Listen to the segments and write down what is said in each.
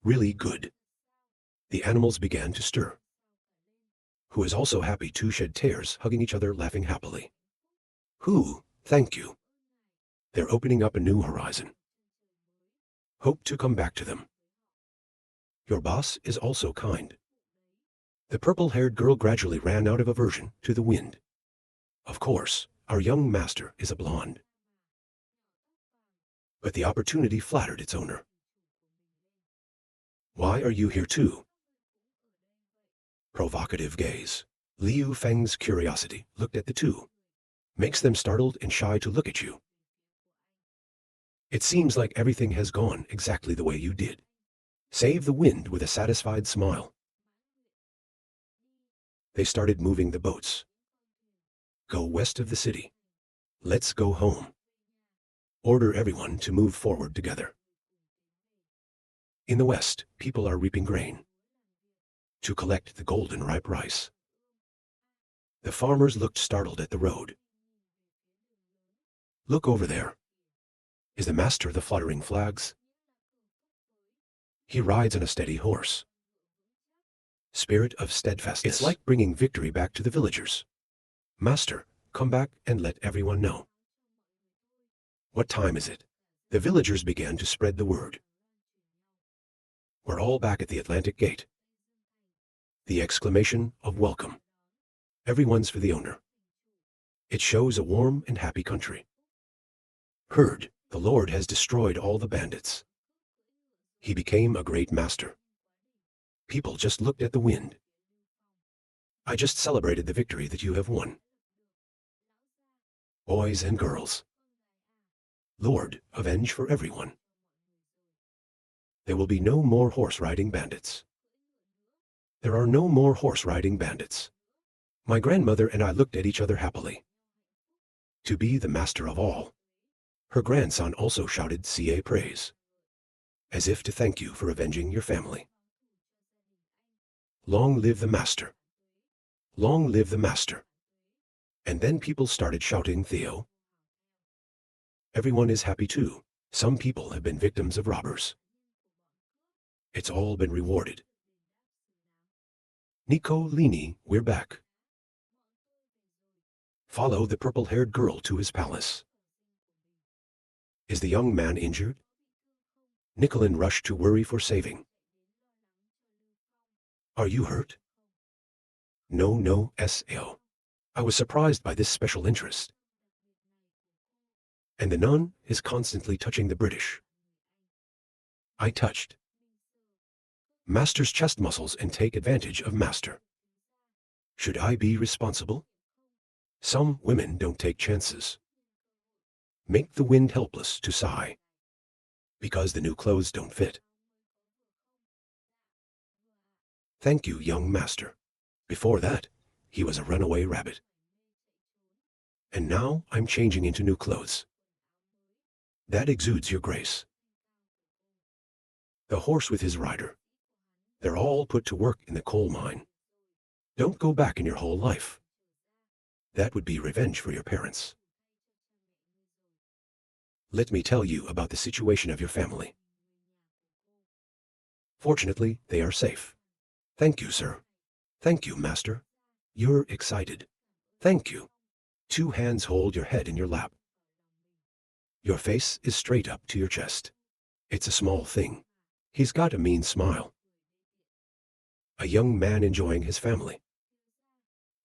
Really good. The animals began to stir. Who is also happy to shed tears, hugging each other, laughing happily. Who, thank you. They're opening up a new horizon. Hope to come back to them. Your boss is also kind. The purple-haired girl gradually ran out of aversion to the wind. Of course, our young master is a blonde. But the opportunity flattered its owner. Why are you here too? Provocative gaze. Liu Feng's curiosity looked at the two. Makes them startled and shy to look at you. It seems like everything has gone exactly the way you did. Save the wind with a satisfied smile. They started moving the boats. Go west of the city. Let's go home. Order everyone to move forward together. In the west, people are reaping grain to collect the golden ripe rice. The farmers looked startled at the road. Look over there. Is the master the fluttering flags? He rides on a steady horse. Spirit of steadfastness. It's like bringing victory back to the villagers. Master, come back and let everyone know. What time is it? The villagers began to spread the word. We're all back at the Atlantic Gate. The exclamation of welcome. Everyone's for the owner. It shows a warm and happy country. Heard, the Lord has destroyed all the bandits. He became a great master. People just looked at the wind. I just celebrated the victory that you have won. Boys and girls. Lord, avenge for everyone. There will be no more horse-riding bandits. There are no more horse-riding bandits. My grandmother and I looked at each other happily. To be the master of all. Her grandson also shouted CA praise, as if to thank you for avenging your family. Long live the master. Long live the master. And then people started shouting Theo. Everyone is happy too. Some people have been victims of robbers. It's all been rewarded. Nico Lini, we're back. Follow the purple-haired girl to his palace. Is the young man injured? Nicolin rushed to worry for saving. Are you hurt? No, S.L. I was surprised by this special interest. And the nun is constantly touching the British. I touched Master's chest muscles and take advantage of Master. Should I be responsible? Some women don't take chances. Make the wind helpless to sigh. Because the new clothes don't fit. Thank you, young master. Before that, he was a runaway rabbit. And now I'm changing into new clothes. That exudes your grace. The horse with his rider. They're all put to work in the coal mine. Don't go back in your whole life. That would be revenge for your parents. Let me tell you about the situation of your family. Fortunately, they are safe. Thank you, sir. Thank you, master. You're excited. Thank you. 2 hands hold your head in your lap. Your face is straight up to your chest. It's a small thing. He's got a mean smile. A young man enjoying his family.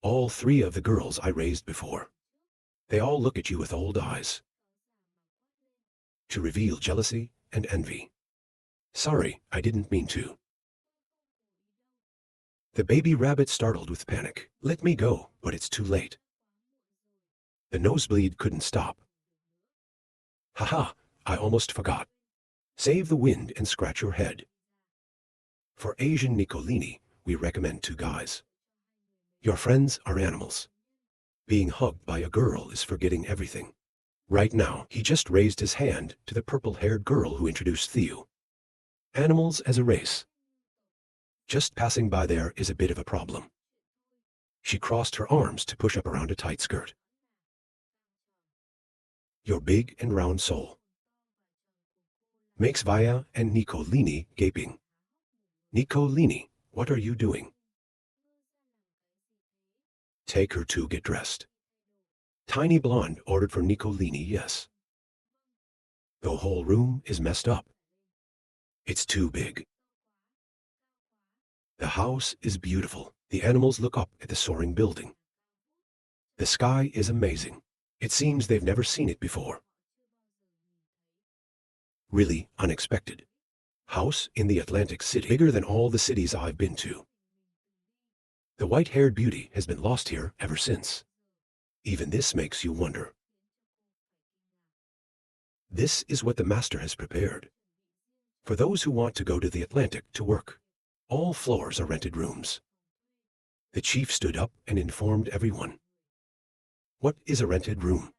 All 3 of the girls I raised before. They all look at you with old eyes. To reveal jealousy and envy. Sorry, I didn't mean to. The baby rabbit startled with panic. Let me go, but it's too late. The nosebleed couldn't stop. Haha, I almost forgot. Save the wind and scratch your head. For Asian Nicolini, we recommend 2 guys. Your friends are animals. Being hugged by a girl is forgetting everything. Right now, he just raised his hand to the purple-haired girl who introduced Theo. Animals as a race. Just passing by there is a bit of a problem. She crossed her arms to push up around a tight skirt. Your big and round soul. Makes Vaya and Nicolini gaping. Nicolini, what are you doing? Take her to get dressed. Tiny blonde ordered for Nicolini, yes. The whole room is messed up. It's too big. The house is beautiful. The animals look up at the soaring building. The sky is amazing. It seems they've never seen it before. Really unexpected. House in the Atlantic City, bigger than all the cities I've been to. The white-haired beauty has been lost here ever since. Even this makes you wonder. This is what the master has prepared. For those who want to go to the Atlantic to work, all floors are rented rooms. The chief stood up and informed everyone. What is a rented room?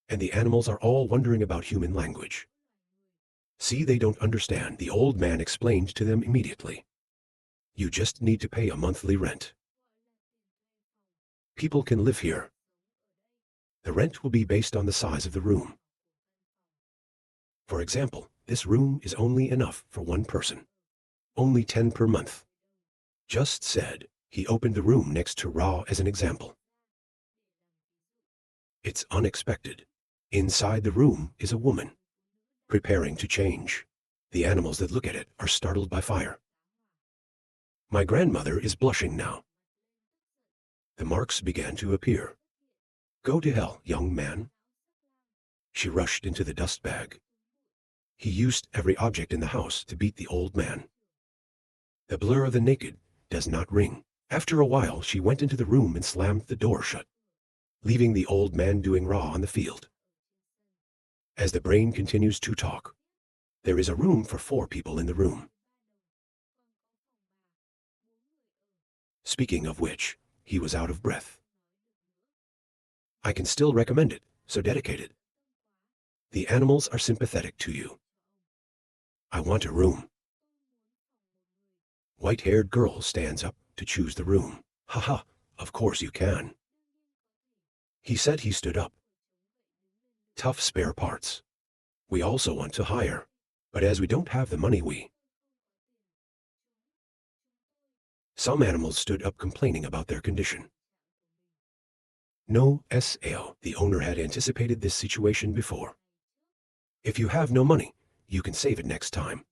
And the animals are all wondering about human language. See, they don't understand. The old man explained to them immediately. You just need to pay a monthly rent. People can live here. The rent will be based on the size of the room. For example, this room is only enough for one person. Only 10 per month. Just said. He opened the room next to Ra as an example. It's unexpected. Inside the room is a woman, preparing to change. The animals that look at it are startled by fire. My grandmother is blushing now. The marks began to appear. Go to hell, young man. She rushed into the dust bag. He used every object in the house to beat the old man. The blur of the naked does not ring. After a while, she went into the room and slammed the door shut, leaving the old man doing Ra on the field. As the brain continues to talk, there is a room for 4 people in the room. Speaking of which, he was out of breath. I can still recommend it, so dedicated. The animals are sympathetic to you. I want a room. White-haired girl stands up to choose the room. Haha, of course you can. He said he stood up. Tough spare parts. We also want to hire, but as we don't have the money Some animals stood up complaining about their condition. No SAO. The owner had anticipated this situation before. If you have no money, you can save it next time.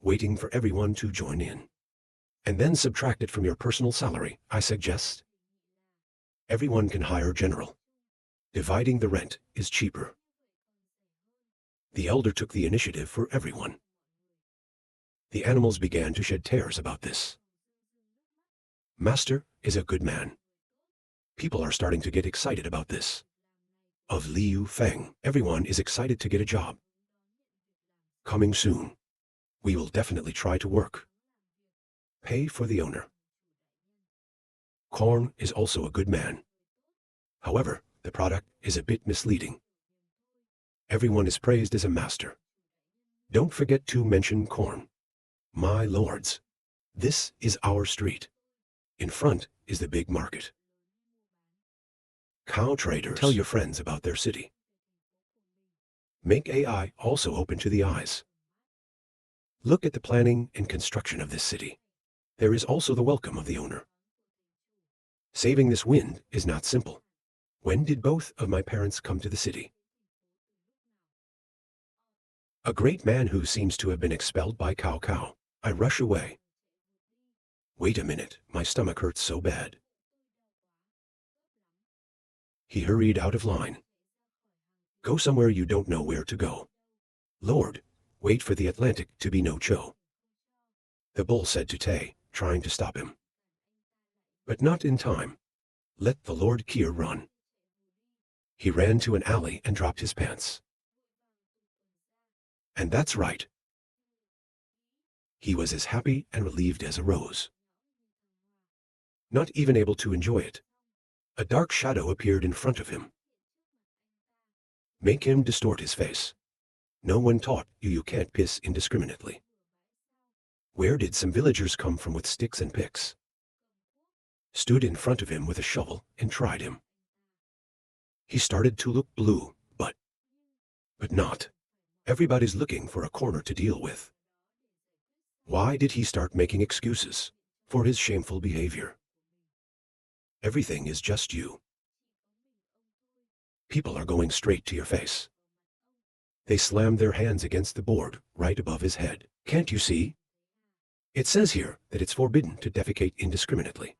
Waiting for everyone to join in. And then subtract it from your personal salary, I suggest. Everyone can hire general. Dividing the rent is cheaper. The elder took the initiative for everyone. The animals began to shed tears about this. Master is a good man. People are starting to get excited about this. Of Liu Feng, everyone is excited to get a job. Coming soon. We will definitely try to work. Pay for the owner. Korn is also a good man. However, the product is a bit misleading. Everyone is praised as a master. Don't forget to mention Korn. My lords, this is our street. In front is the big market. Cow traders. Tell your friends about their city. Make AI also open to the eyes. Look at the planning and construction of this city. There is also the welcome of the owner. Saving this wind is not simple. When did both of my parents come to the city? A great man who seems to have been expelled by Cow Cow. I rush away. Wait a minute, my stomach hurts so bad. He hurried out of line. Go somewhere you don't know where to go. Lord, wait for the Atlantic to be no cho. The bull said to Tay, trying to stop him. But not in time. Let the Lord Kier run. He ran to an alley and dropped his pants. And that's right. He was as happy and relieved as a rose. Not even able to enjoy it. A dark shadow appeared in front of him. Make him distort his face. No one taught you can't piss indiscriminately. Where did some villagers come from with sticks and picks? Stood in front of him with a shovel and tried him. He started to look blue, but not. Everybody's looking for a corner to deal with. Why did he start making excuses for his shameful behavior? Everything is just you. People are going straight to your face. They slammed their hands against the board right above his head. Can't you see? It says here that it's forbidden to defecate indiscriminately.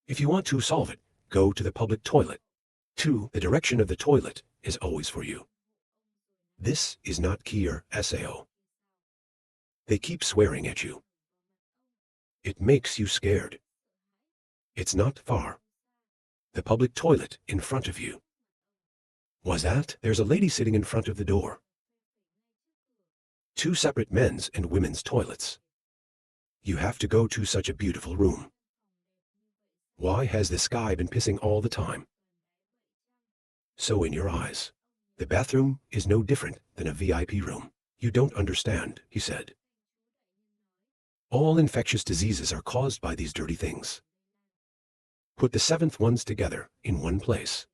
If you want to solve it, go to the public toilet. 2. The direction of the toilet is always for you. This is not Kier Sao. They keep swearing at you. It makes you scared. It's not far. The public toilet in front of you. Was that? There's a lady sitting in front of the door. 2 separate men's and women's toilets. You have to go to such a beautiful room. Why has this guy been pissing all the time? So in your eyes, the bathroom is no different than a VIP room. You don't understand, he said. All infectious diseases are caused by these dirty things. Put the 7th ones together in one place.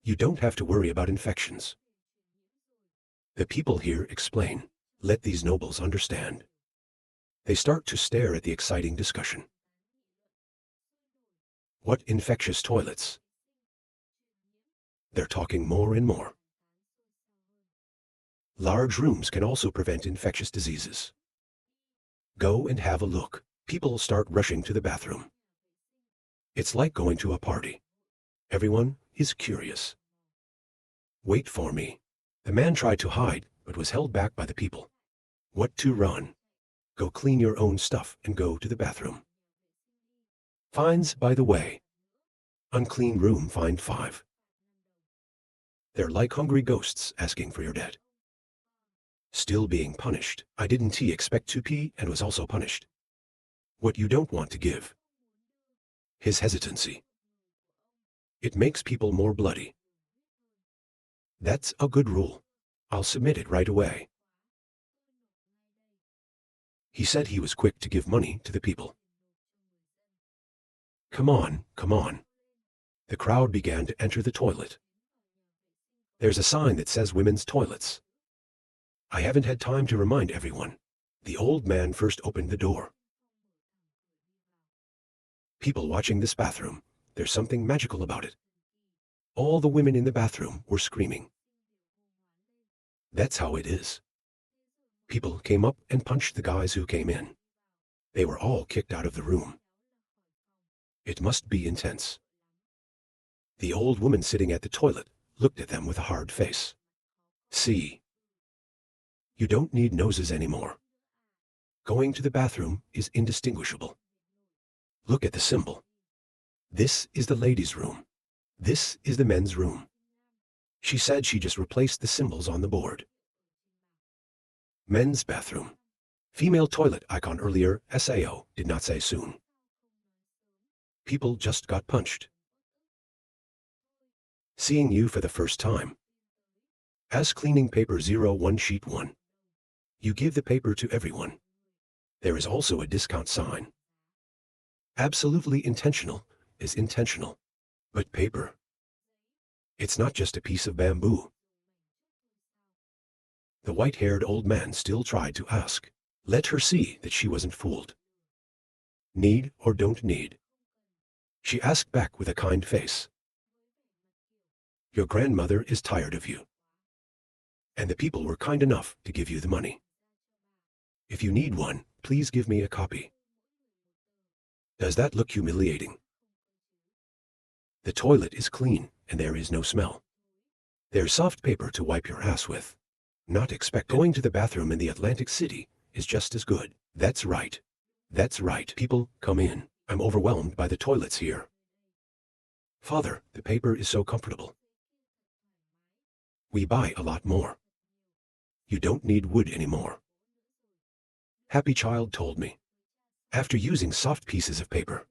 You don't have to worry about infections. The people here explain. Let these nobles understand. They start to stare at the exciting discussion. What infectious toilets? They're talking more and more. Large rooms can also prevent infectious diseases. Go and have a look. People start rushing to the bathroom. It's like going to a party. Everyone is curious. Wait for me. The man tried to hide, but was held back by the people. What to run? Go clean your own stuff and go to the bathroom. Fines by the way. Unclean room fined 5. They're like hungry ghosts asking for your debt. Still being punished. I didn't expect to pee and was also punished. What you don't want to give. His hesitancy. It makes people more bloody. That's a good rule. I'll submit it right away. He said he was quick to give money to the people. Come on, come on. The crowd began to enter the toilet. There's a sign that says women's toilets. I haven't had time to remind everyone. The old man first opened the door. People watching this bathroom, there's something magical about it. All the women in the bathroom were screaming. That's how it is. People came up and punched the guys who came in. They were all kicked out of the room. It must be intense. The old woman sitting at the toilet looked at them with a hard face. See? You don't need noses anymore. Going to the bathroom is indistinguishable. Look at the symbol. This is the ladies' room. This is the men's room. She said she just replaced the symbols on the board. Men's bathroom. Female toilet icon earlier, SAO, did not say soon. People just got punched. Seeing you for the first time. As cleaning paper 01 sheet 1. You give the paper to everyone. There is also a discount sign. Absolutely intentional is intentional. But paper. It's not just a piece of bamboo. The white-haired old man still tried to ask. Let her see that she wasn't fooled. Need or don't need? She asked back with a kind face. Your grandmother is tired of you. And the people were kind enough to give you the money. If you need one, please give me a copy. Does that look humiliating? The toilet is clean and there is no smell. There's soft paper to wipe your ass with. Not expected. Going to the bathroom in the Atlantic City is just as good. That's right. That's right. People, come in. I'm overwhelmed by the toilets here. Father, the paper is so comfortable. We buy a lot more. You don't need wood anymore. Happy Child told me. After using soft pieces of paper.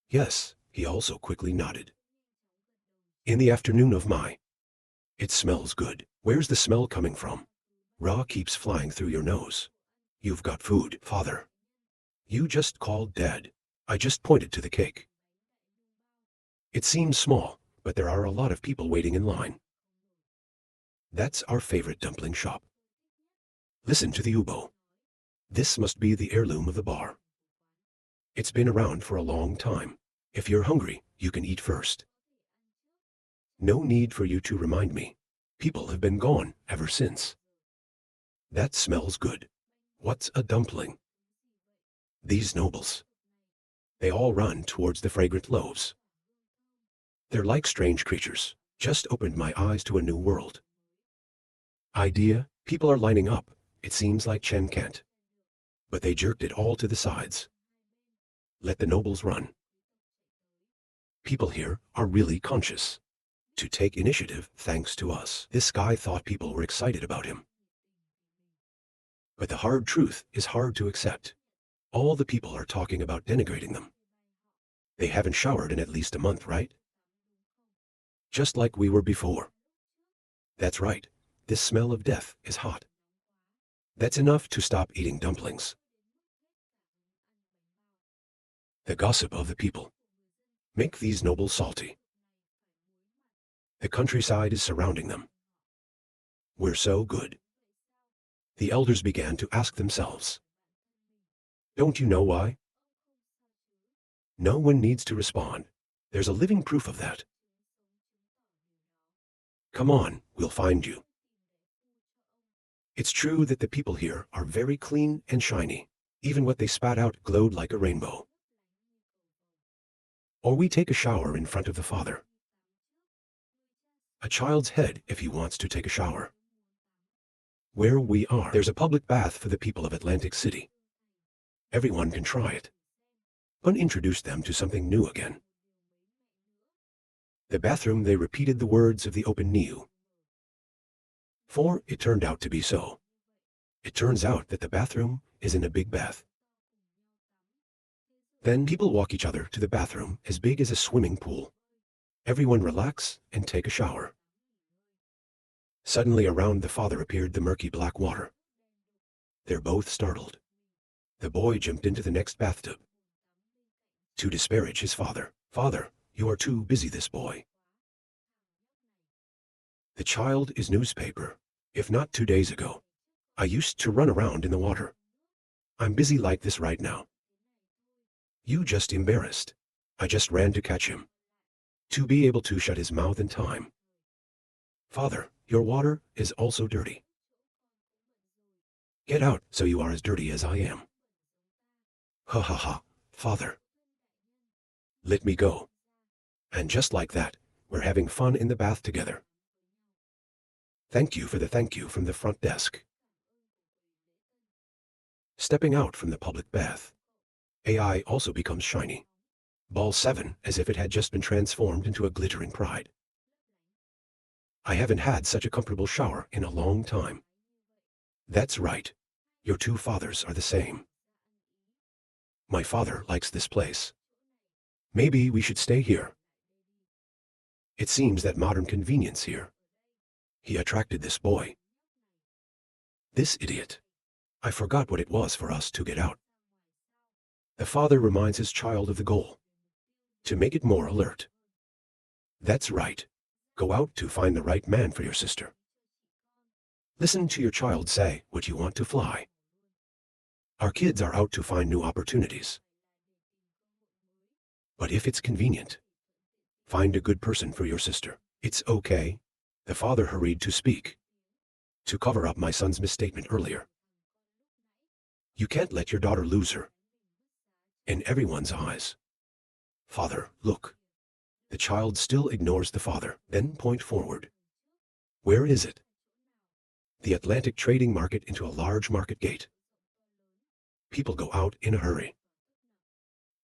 Yes, he also quickly nodded. In the afternoon of May. It smells good. Where's the smell coming from? Raw keeps flying through your nose. You've got food, Father. You just called Dad. I just pointed to the cake. It seems small, but there are a lot of people waiting in line. That's our favorite dumpling shop. Listen to the Ubo. This must be the heirloom of the bar. It's been around for a long time. If you're hungry, you can eat first. No need for you to remind me. People have been gone ever since. That smells good. What's a dumpling? These nobles. They all run towards the fragrant loaves. They're like strange creatures. Just opened my eyes to a new world. Idea, people are lining up. It seems like Chen can't. But they jerked it all to the sides. Let the nobles run. People here are really conscious to take initiative thanks to us. This guy thought people were excited about him. But the hard truth is hard to accept. All the people are talking about denigrating them. They haven't showered in at least a month, right? Just like we were before. That's right, this smell of death is hot. That's enough to stop eating dumplings. The gossip of the people. Make these nobles salty. The countryside is surrounding them. We're so good. The elders began to ask themselves. Don't you know why? No one needs to respond. There's a living proof of that. Come on, we'll find you. It's true that the people here are very clean and shiny. Even what they spat out glowed like a rainbow. Or we take a shower in front of the father. A child's head if he wants to take a shower. Where we are, there's a public bath for the people of Atlantic City. Everyone can try it. But introduce them to something new again. The bathroom, they repeated the words of the open Niu. For it turned out to be so. It turns out that the bathroom is in a big bath. Then people walk each other to the bathroom as big as a swimming pool. Everyone relax and take a shower. Suddenly around the father appeared the murky black water. They're both startled. The boy jumped into the next bathtub. To disparage his father. Father, you are too busy, this boy. The child is newspaper. If not 2 days ago. I used to run around in the water. I'm busy like this right now. You just embarrassed. I just ran to catch him. To be able to shut his mouth in time. Father, your water is also dirty. Get out, so you are as dirty as I am. Ha ha ha, father. Let me go. And just like that, we're having fun in the bath together. Thank you for the thank you from the front desk. Stepping out from the public bath. AI also becomes shiny. Ball 7 as if it had just been transformed into a glittering pride. I haven't had such a comfortable shower in a long time. That's right. Your two fathers are the same. My father likes this place. Maybe we should stay here. It seems that modern convenience here. He attracted this boy. This idiot. I forgot what it was for us to get out. The father reminds his child of the goal. To make it more alert. That's right. Go out to find the right man for your sister. Listen to your child say what you want to fly. Our kids are out to find new opportunities. But if it's convenient, find a good person for your sister. It's okay. The father hurried to speak. To cover up my son's misstatement earlier. You can't let your daughter lose her. In everyone's eyes. Father, look. The child still ignores the father, then point forward. Where is it? The Atlantic trading market into a large market gate. People go out in a hurry.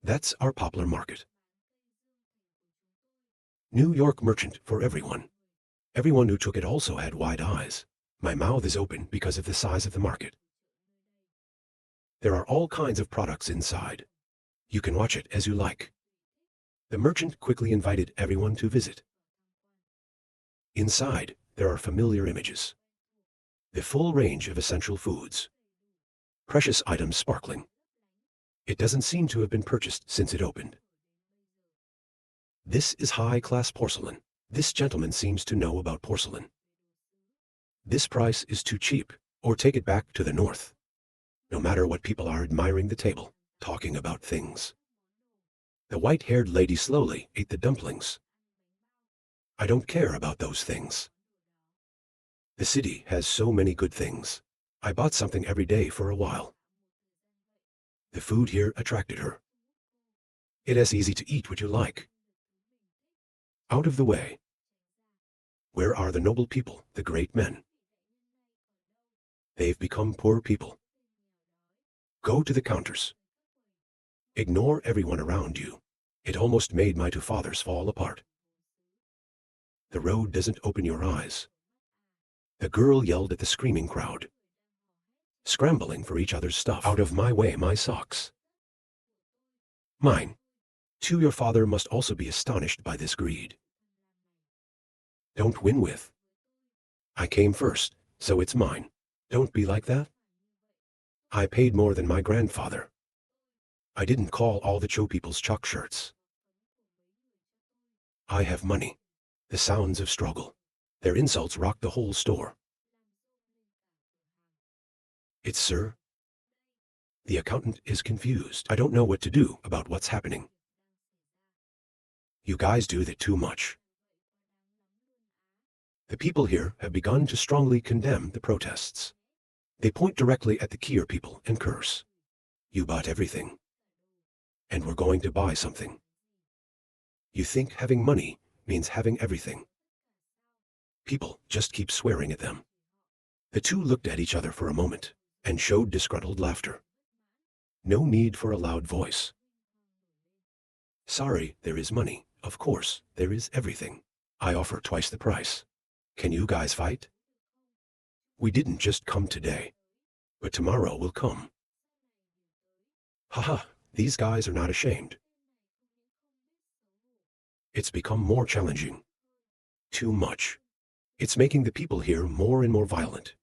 That's our popular market. New York merchant for everyone. Everyone who took it also had wide eyes. My mouth is open because of the size of the market. There are all kinds of products inside. You can watch it as you like. The merchant quickly invited everyone to visit. Inside, there are familiar images. The full range of essential foods. Precious items sparkling. It doesn't seem to have been purchased since it opened. This is high-class porcelain. This gentleman seems to know about porcelain. This price is too cheap, or take it back to the north. No matter what, people are admiring the table, talking about things. The white-haired lady slowly ate the dumplings. I don't care about those things. The city has so many good things. I bought something every day for a while. The food here attracted her. It is easy to eat what you like. Out of the way. Where are the noble people, the great men? They've become poor people. Go to the counters. Ignore everyone around you. It almost made my two fathers fall apart. The road doesn't open your eyes. The girl yelled at the screaming crowd, scrambling for each other's stuff. Out of my way, my socks. Mine. Too, your father must also be astonished by this greed. Don't win with. I came first, so it's mine. Don't be like that. I paid more than my grandfather. I didn't call all the Cho people's chalk shirts. I have money. The sounds of struggle. Their insults rocked the whole store. It's sir. The accountant is confused. I don't know what to do about what's happening. You guys do that too much. The people here have begun to strongly condemn the protests. They point directly at the Kier people and curse. You bought everything. And we're going to buy something. You think having money means having everything. People just keep swearing at them. The two looked at each other for a moment and showed disgruntled laughter. No need for a loud voice. Sorry, there is money. Of course, there is everything. I offer twice the price. Can you guys fight? We didn't just come today, but tomorrow will come. Haha, these guys are not ashamed. It's become more challenging. Too much. It's making the people here more and more violent.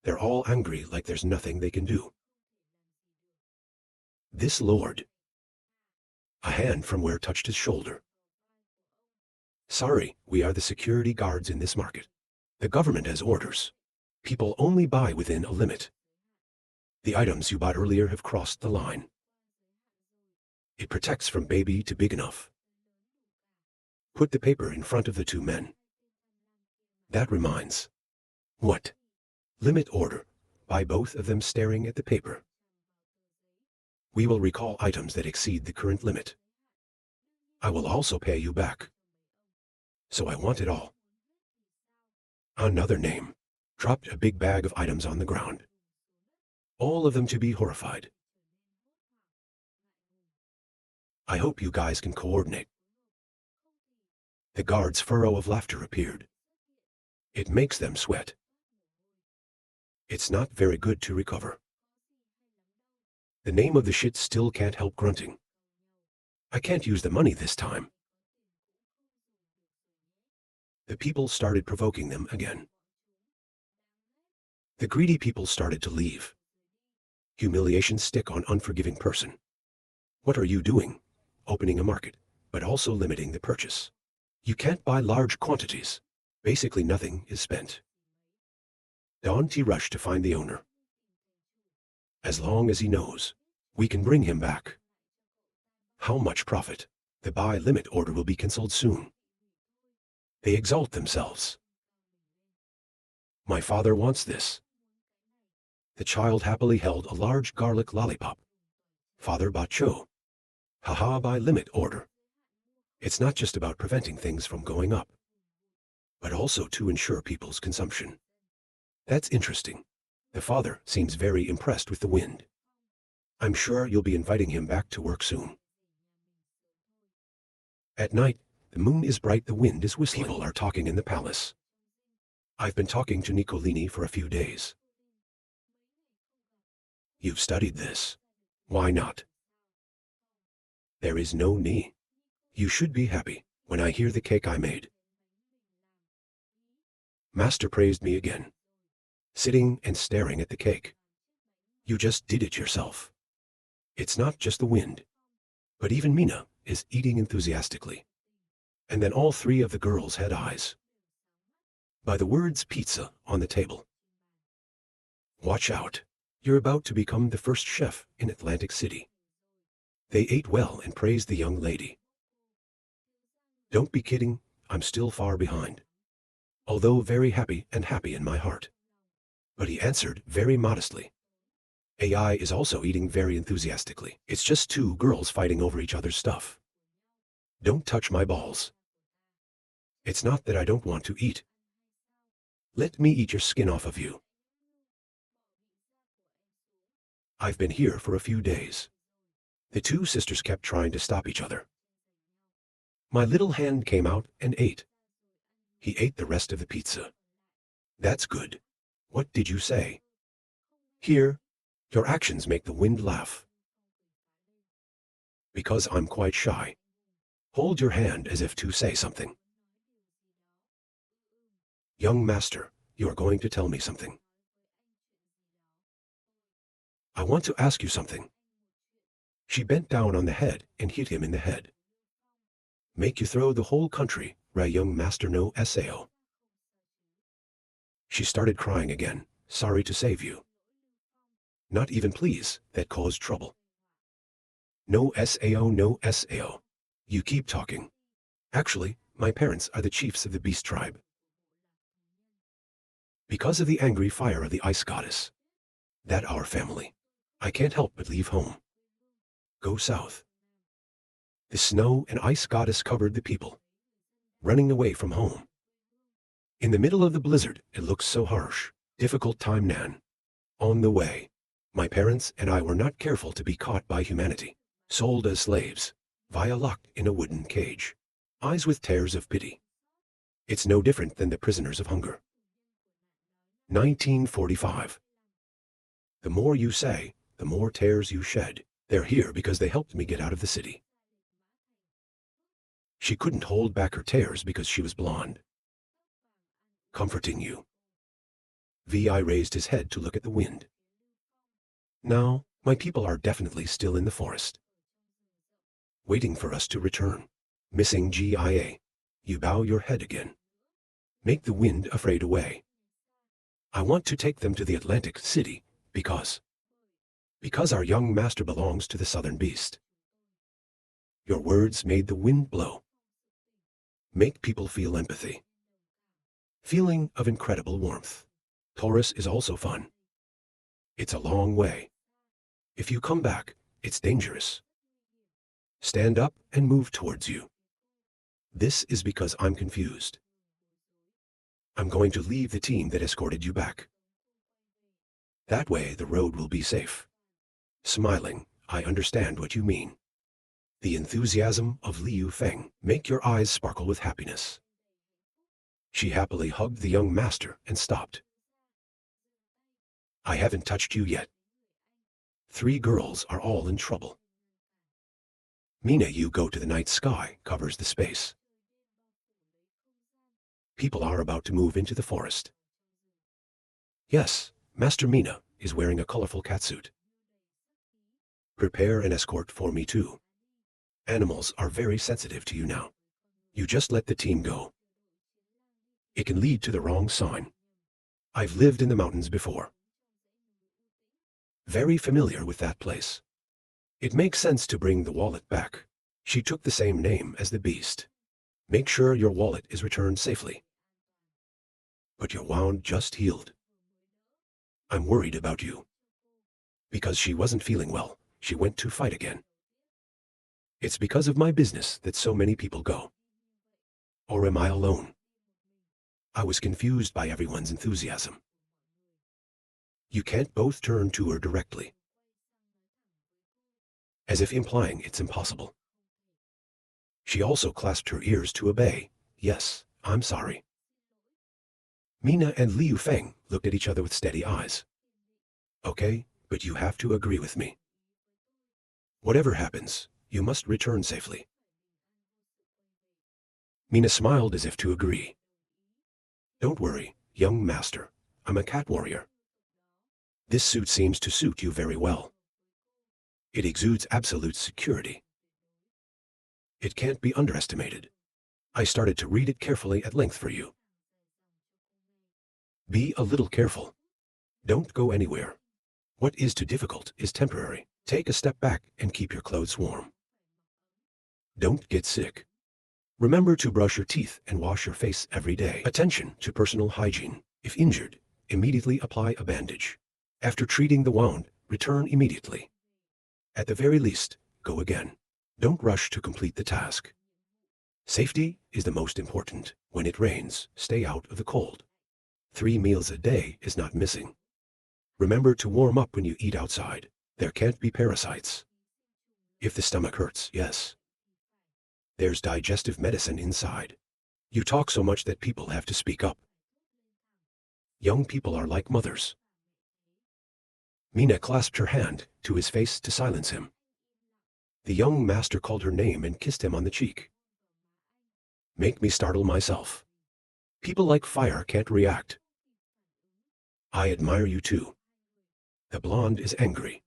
They're all angry like there's nothing they can do. This lord. A hand from where touched his shoulder. Sorry, we are the security guards in this market. The government has orders. People only buy within a limit. The items you bought earlier have crossed the line. It protects from baby to big enough. Put the paper in front of the two men. That reminds. What? Limit order, by both of them staring at the paper. We will recall items that exceed the current limit. I will also pay you back. So I want it all. Another name. Dropped a big bag of items on the ground. All of them to be horrified. I hope you guys can coordinate. The guard's furrow of laughter appeared. It makes them sweat. It's not very good to recover. The name of the shit still can't help grunting. I can't use the money this time. The people started provoking them again. The greedy people started to leave. Humiliation stick on unforgiving person. What are you doing? Opening a market, but also limiting the purchase. You can't buy large quantities. Basically nothing is spent. Don T rushed to find the owner. As long as he knows, we can bring him back. How much profit? The buy limit order will be cancelled soon. They exalt themselves. My father wants this. The child happily held a large garlic lollipop. Father bought Cho. Haha, buy limit order. It's not just about preventing things from going up, but also to ensure people's consumption. That's interesting. The father seems very impressed with the wind. I'm sure you'll be inviting him back to work soon. At night, the moon is bright, the wind is whistling. People are talking in the palace. I've been talking to Nicolini for a few days. You've studied this. Why not? There is no need. You should be happy when I hear the cake I made. Master praised me again, sitting and staring at the cake. You just did it yourself. It's not just the wind, but even Mina is eating enthusiastically. And then all three of the girls had eyes. By the words pizza on the table. Watch out. You're about to become the first chef in Atlantic City. They ate well and praised the young lady. Don't be kidding, I'm still far behind. Although very happy and happy in my heart. But he answered very modestly. AI is also eating very enthusiastically. It's just two girls fighting over each other's stuff. Don't touch my balls. It's not that I don't want to eat. Let me eat your skin off of you. I've been here for a few days. The two sisters kept trying to stop each other. My little hand came out and ate. He ate the rest of the pizza. That's good. What did you say? Here, your actions make the wind laugh. Because I'm quite shy. Hold your hand as if to say something. Young master, you are going to tell me something. I want to ask you something. She bent down on the head and hit him in the head. Make you throw the whole country, right, young master, no sao. She started crying again, sorry to save you. Not even please, that caused trouble. No sao, no sao. You keep talking. Actually, my parents are the chiefs of the beast tribe. Because of the angry fire of the ice goddess. That our family. I can't help but leave home. Go south. The snow and ice goddess covered the people. Running away from home. In the middle of the blizzard, it looks so harsh. Difficult time, Nan. On the way. My parents and I were not careful to be caught by humanity. Sold as slaves. Via locked in a wooden cage. Eyes with tears of pity. It's no different than the prisoners of hunger. 1945. The more you say, the more tears you shed. They're here because they helped me get out of the city. She couldn't hold back her tears because she was blonde. Comforting you. Vi raised his head to look at the wind. Now, my people are definitely still in the forest. Waiting for us to return. Missing GIA. You bow your head again. Make the wind afraid away. I want to take them to the Atlantic City, because our young master belongs to the southern beast. Your words made the wind blow. Make people feel empathy. Feeling of incredible warmth. Taurus is also fun. It's a long way. If you come back, it's dangerous. Stand up and move towards you. This is because I'm confused. I'm going to leave the team that escorted you back. That way the road will be safe. Smiling, I understand what you mean. The enthusiasm of Liu Feng make your eyes sparkle with happiness. She happily hugged the young master and stopped. I haven't touched you yet. 3 girls are all in trouble. Mina, you go to the night sky, covers the space. People are about to move into the forest. Yes, Master Mina is wearing a colorful catsuit. Prepare an escort for me too. Animals are very sensitive to you now. You just let the team go. It can lead to the wrong sign. I've lived in the mountains before. Very familiar with that place. It makes sense to bring the wallet back. She took the same name as the beast. Make sure your wallet is returned safely. But your wound just healed. I'm worried about you. Because she wasn't feeling well, she went to fight again. It's because of my business that so many people go. Or am I alone? I was confused by everyone's enthusiasm. You can't both turn to her directly. As if implying it's impossible. She also clasped her ears to obey. Yes, I'm sorry. Mina and Liu Feng looked at each other with steady eyes. Okay, but you have to agree with me. Whatever happens, you must return safely. Mina smiled as if to agree. Don't worry, young master. I'm a cat warrior. This suit seems to suit you very well. It exudes absolute security. It can't be underestimated. I started to read it carefully at length for you. Be a little careful. Don't go anywhere. What is too difficult is temporary. Take a step back and keep your clothes warm. Don't get sick. Remember to brush your teeth and wash your face every day. Attention to personal hygiene. If injured, immediately apply a bandage. After treating the wound, return immediately. At the very least, go again. Don't rush to complete the task. Safety is the most important. When it rains, stay out of the cold. 3 meals a day is not missing. Remember to warm up when you eat outside. There can't be parasites. If the stomach hurts, yes. There's digestive medicine inside. You talk so much that people have to speak up. Young people are like mothers. Mina clasped her hand to his face to silence him. The young master called her name and kissed him on the cheek. Make me startle myself. People like fire can't react. I admire you too. The blonde is angry.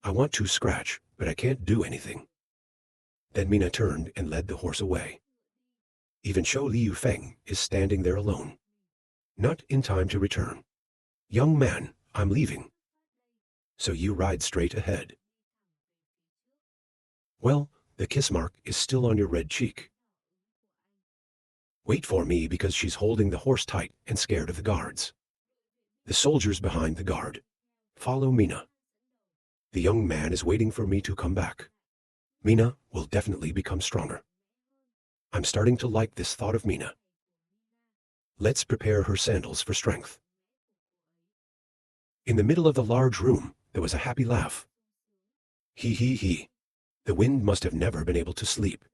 I want to scratch, but I can't do anything. Then Mina turned and led the horse away. Even Shou Liu Feng is standing there alone. Not in time to return. Young man, I'm leaving. So you ride straight ahead. Well, the kiss mark is still on your red cheek. Wait for me because she's holding the horse tight and scared of the guards. The soldiers behind the guard. Follow Mina. The young man is waiting for me to come back. Mina will definitely become stronger. I'm starting to like this thought of Mina. Let's prepare her sandals for strength. In the middle of the large room, there was a happy laugh. He he he. The wind must have never been able to sleep.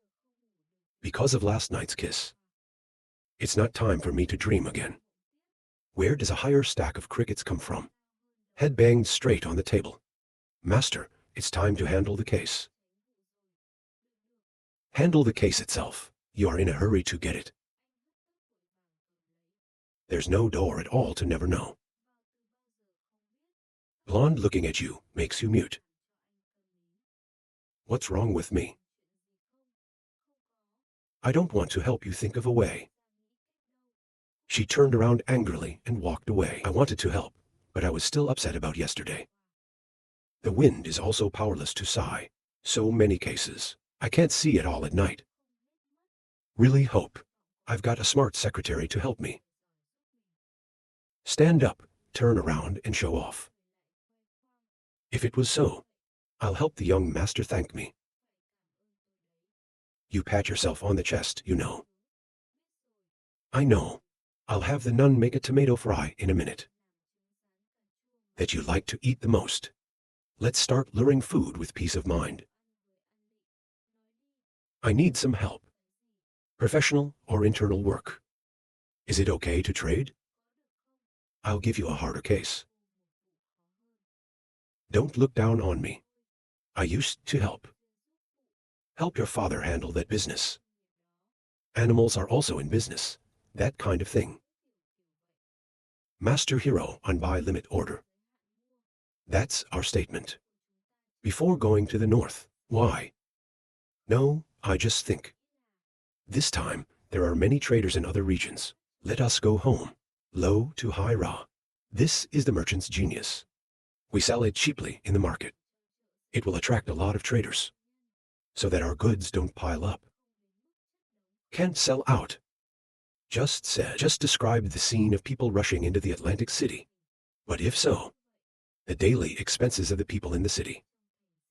Because of last night's kiss. It's not time for me to dream again. Where does a higher stack of crickets come from? Head banged straight on the table. Master, it's time to handle the case. Handle the case itself. You are in a hurry to get it. There's no door at all to never know. Blonde looking at you makes you mute. What's wrong with me? I don't want to help you think of a way. She turned around angrily and walked away. I wanted to help, but I was still upset about yesterday. The wind is also powerless to sigh. So many cases. I can't see it all at night. Really hope I've got a smart secretary to help me. Stand up, turn around and show off. If it was so, I'll help the young master thank me. You pat yourself on the chest, you know. I know. I'll have the nun make a tomato fry in a minute. That you like to eat the most. Let's start luring food with peace of mind. I need some help. Professional or internal work. Is it okay to trade? I'll give you a harder case. Don't look down on me. I used to help. Help your father handle that business. Animals are also in business. That kind of thing. Master Hero on buy limit order. That's our statement. Before going to the north. Why? No, I just think. This time, there are many traders in other regions. Let us go home. Low to high Ra. This is the merchant's genius. We sell it cheaply in the market. It will attract a lot of traders, so that our goods don't pile up. Can't sell out. Just described the scene of people rushing into the Atlantic City. But if so, the daily expenses of the people in the city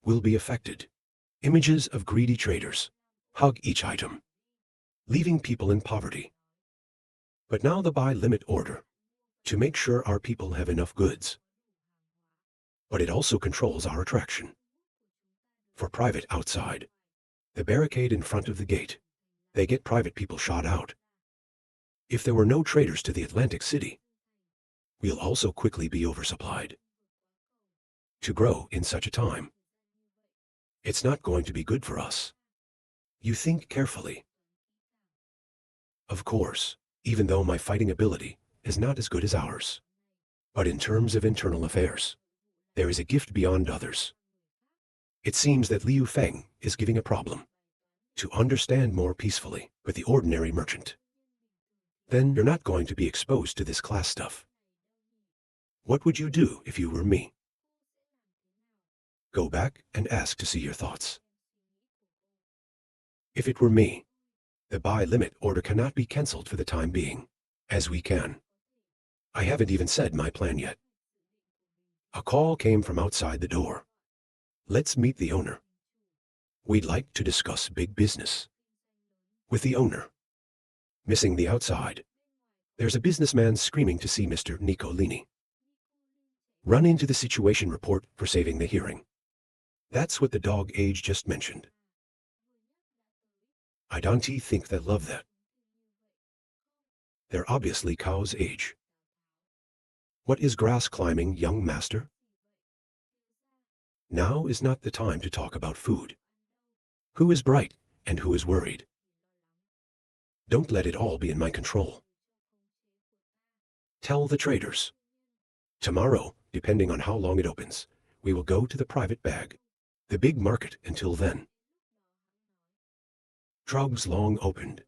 will be affected. Images of greedy traders hug each item, leaving people in poverty. But now the buy limit order, to make sure our people have enough goods. But it also controls our attraction. For private outside, the barricade in front of the gate, they get private people shot out. If there were no traders to the Atlantic City, we'll also quickly be oversupplied. To grow in such a time, it's not going to be good for us. You think carefully. Of course, even though my fighting ability is not as good as ours. But in terms of internal affairs, there is a gift beyond others. It seems that Liu Feng is giving a problem to understand more peacefully with the ordinary merchant. Then you're not going to be exposed to this class stuff. What would you do if you were me? Go back and ask to see your thoughts. If it were me, the buy limit order cannot be cancelled for the time being, as we can. I haven't even said my plan yet. A call came from outside the door. Let's meet the owner. We'd like to discuss big business. With the owner. Missing the outside. There's a businessman screaming to see Mr. Nicolini. Run into the situation report for saving the hearing. That's what the dog age just mentioned. I don't think they love that. They're obviously cow's age. What is grass climbing, young master? Now is not the time to talk about food. Who is bright and who is worried? Don't let it all be in my control. Tell the traders. Tomorrow, depending on how long it opens, we will go to the private bag, the big market until then. Drugs long opened.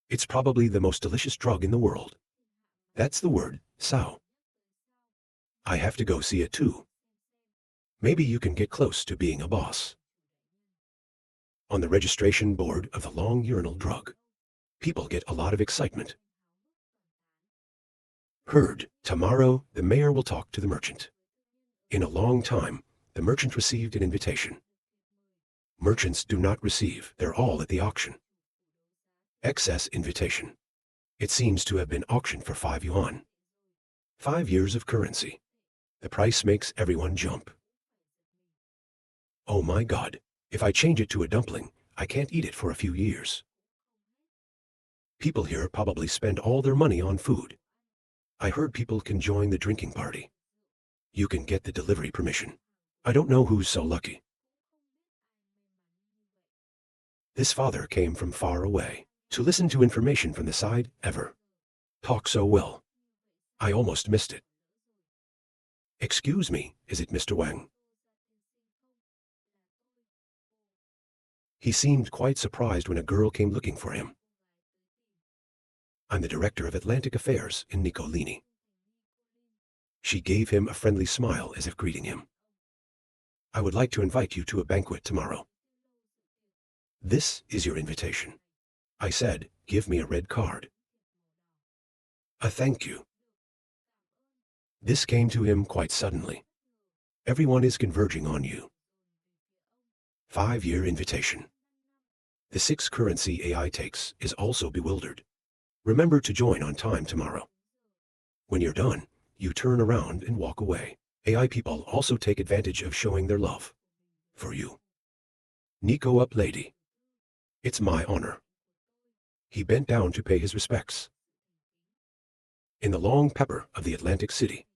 It's probably the most delicious drug in the world. That's the word, sao. I have to go see it too. Maybe you can get close to being a boss. On the registration board of the long urinal drug, people get a lot of excitement. Heard, tomorrow the mayor will talk to the merchant. In a long time, the merchant received an invitation. Merchants do not receive, they're all at the auction. Excess invitation. It seems to have been auctioned for 5 yuan. 5 years of currency. The price makes everyone jump. Oh my God, if I change it to a dumpling, I can't eat it for a few years. People here probably spend all their money on food. I heard people can join the drinking party. You can get the delivery permission. I don't know who's so lucky. This father came from far away to listen to information from the side ever. Talk so well. I almost missed it. Excuse me, is it Mr. Wang? He seemed quite surprised when a girl came looking for him. I'm the director of Atlantic Affairs in Nicolini. She gave him a friendly smile as if greeting him. I would like to invite you to a banquet tomorrow. This is your invitation. I said, give me a red card. A thank you. This came to him quite suddenly. Everyone is converging on you. 5-year invitation. The 6 currency AI takes is also bewildered. Remember to join on time tomorrow. When you're done, you turn around and walk away. AI people also take advantage of showing their love. For you. Nico up lady. It's my honor. He bent down to pay his respects. In the long pepper of the Atlantic City,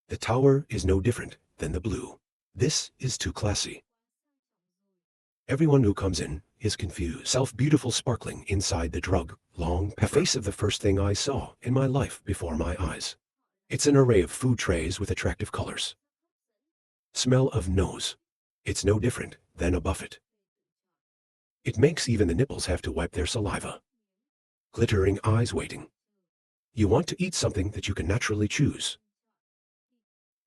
the tower is no different than the blue. This is too classy. Everyone who comes in is confused. Self-beautiful sparkling inside the drug, long pepper. The face of the first thing I saw in my life before my eyes. It's an array of food trays with attractive colors. Smell of nose. It's no different than a buffet. It makes even the nipples have to wipe their saliva. Glittering eyes waiting. You want to eat something that you can naturally choose.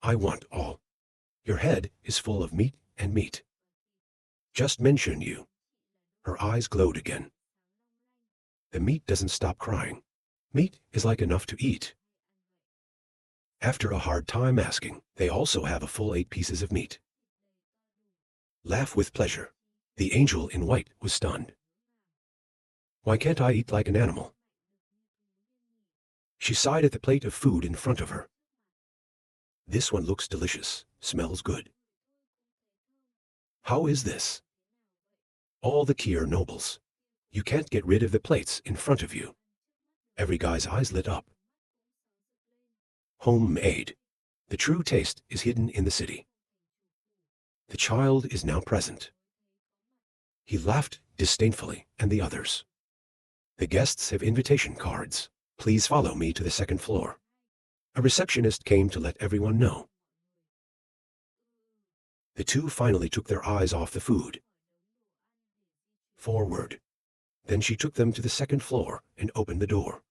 I want all. Your head is full of meat and meat. Just mention you. Her eyes glowed again. The meat doesn't stop crying. Meat is like enough to eat. After a hard time asking, they also have a full 8 pieces of meat. Laugh with pleasure. The angel in white was stunned. Why can't I eat like an animal? She sighed at the plate of food in front of her. This one looks delicious, smells good. How is this? All the key are nobles. You can't get rid of the plates in front of you. Every guy's eyes lit up. Homemade. The true taste is hidden in the city. The child is now present. He laughed disdainfully, and the others. The guests have invitation cards. Please follow me to the 2nd floor. A receptionist came to let everyone know. The 2 finally took their eyes off the food. Forward. Then she took them to the 2nd floor and opened the door.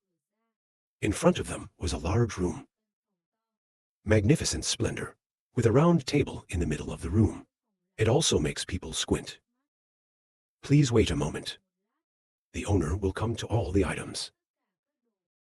In front of them was a large room. Magnificent splendor, with a round table in the middle of the room. It also makes people squint. Please wait a moment. The owner will come to all the items.